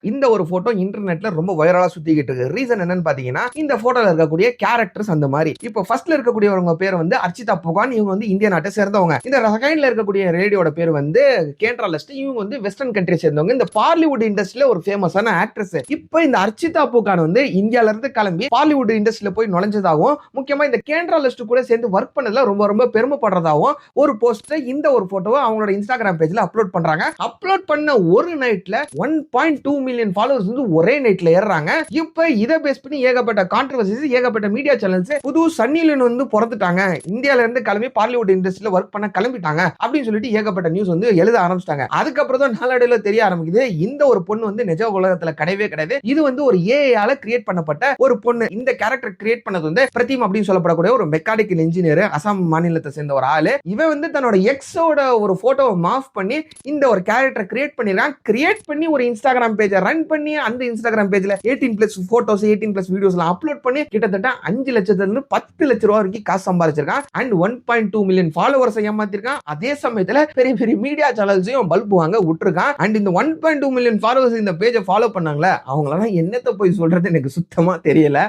இந்த ஒரு போட்டோ இன்டர்நெட்ல ரொம்ப வைரலா சுத்திக்கிட்டு இருக்கு. ரீசன் என்னன்னு பாத்தீங்கன்னா, இந்த போட்டோல இருக்கக்கூடிய கேரக்டர்ஸ் அந்த மாதிரி. இப்போ ஃபர்ஸ்ட்ல இருக்கக்கூடியவங்க பேர் வந்து அர்ச்சிதா புகான். இவங்க வந்து இந்திய நாட்டை சேர்ந்தவங்க. இந்த செகண்ட்ல இருக்கக்கூடிய லேடியோட பேர் வந்து கேண்ட்ரா லெஸ்ட். இவங்க வந்து வெஸ்டர்ன் கண்ட்ரி சேர்ந்தவங்க. இந்த பாலிவுட் இண்டஸ்ட்ரியில ஒரு ஃபேமஸான ஆக்ட்ரஸ். இப்போ இந்த அர்ச்சிதா புகான் வந்து இந்தியால இருந்து கிளம்பி பாலிவுட் இண்டஸ்ட்ரியில போய் நுழைஞ்சதாகவும், முக்கியமா இந்த கேண்ட்ரா லெஸ்ட் கூட சேர்ந்து ஒர்க் பண்ணதுல ரொம்ப ரொம்ப பெருமைப்படுறதாகவும் ஒரு போஸ்ட் இந்த ஒரு போட்டோவை அவங்களோட இன்ஸ்டாகிராம் பேஜ்ல அப்லோட் பண்றாங்க. அப்லோட் பண்ண ஒரு நைட்ல 1.2 மில்லியன் ஃபாலோவர்ஸ் வந்து ஒரே நைட்ல ஏறாங்க. இப்போ இத பேஸ் பண்ணி ஏகப்பட்ட கான்ட்ரோவர்சிஸ், ஏகப்பட்ட மீடியா சேனல்ஸ் புது சன்னி லியோன் வந்து பிறந்துட்டாங்க, இந்தியால இருந்து கிளம்பி பாலிவுட் இண்டஸ்ட்ரியில ஒர்க் பண்ண கிளம்பிட்டாங்க அப்படின்னு சொல்லிட்டு ஏகப்பட்ட நியூஸ் வந்து எழுத ஆரம்பிச்சிட்டாங்க. அதுக்கப்புறம் தான் நாளடைவில் தெரிய ஆரம்பிக்குது, இந்த ஒரு பொண்ணு வந்து நிஜ உலகத்துல கிடையவே கிடையாது. இது வந்து ஒரு ஏஐ ஆல கிரியேட் பண்ணப்பட்ட ஒரு பொண்ணு. இந்த கேரக்டர் கிரியேட் பண்ணது வந்து பிரதீம் அப்படின்னு சொல்லப்படக்கூடிய ஒரு மெக்கானிக்கல் இன்ஜினியர், அசாம் மாநிலத்தை சேர்ந்த ஒரு ஆளு. இவன் வந்து தன்னோட எக்ஸோட ஒரு போட்டோவை மாஃப் பண்ணி இந்த ஒரு கேரக்டர் கிரியேட் பண்ணிருக்கான். கிரியேட் பண்ணி ஒரு இன்ஸ்டாகிராம் பேஜை ரன் பண்ணி அந்த இன்ஸ்டாகிராம் பேஜ்ல 18+ போட்டோஸ் 18+ வீடியோஸ்லாம் அப்லோட் பண்ணி கிட்டத்தட்ட 5 லட்சத்துல இருந்து 10 லட்சம் ரூபாய் வரைக்கும் காசு சம்பாதிச்சிருக்கான். அண்ட் 1.2 மில்லியன் ஃபாலோவர்ஸ் ஏமாத்திருக்கான். அதே சமயத்துல பெரிய பெரிய மீடியா சேனல்ஸையும் பல்பு வாங்க விட்டுருக்கான். அண்ட் இந்த 1.2 மில்லியன் ஃபாலோவர்ஸ் இந்த பேஜை ஃபாலோ பண்ணாங்களே, அவங்களெல்லாம் என்னத்த போய் சொல்றது எனக்கு சுத்தமா தெரியல.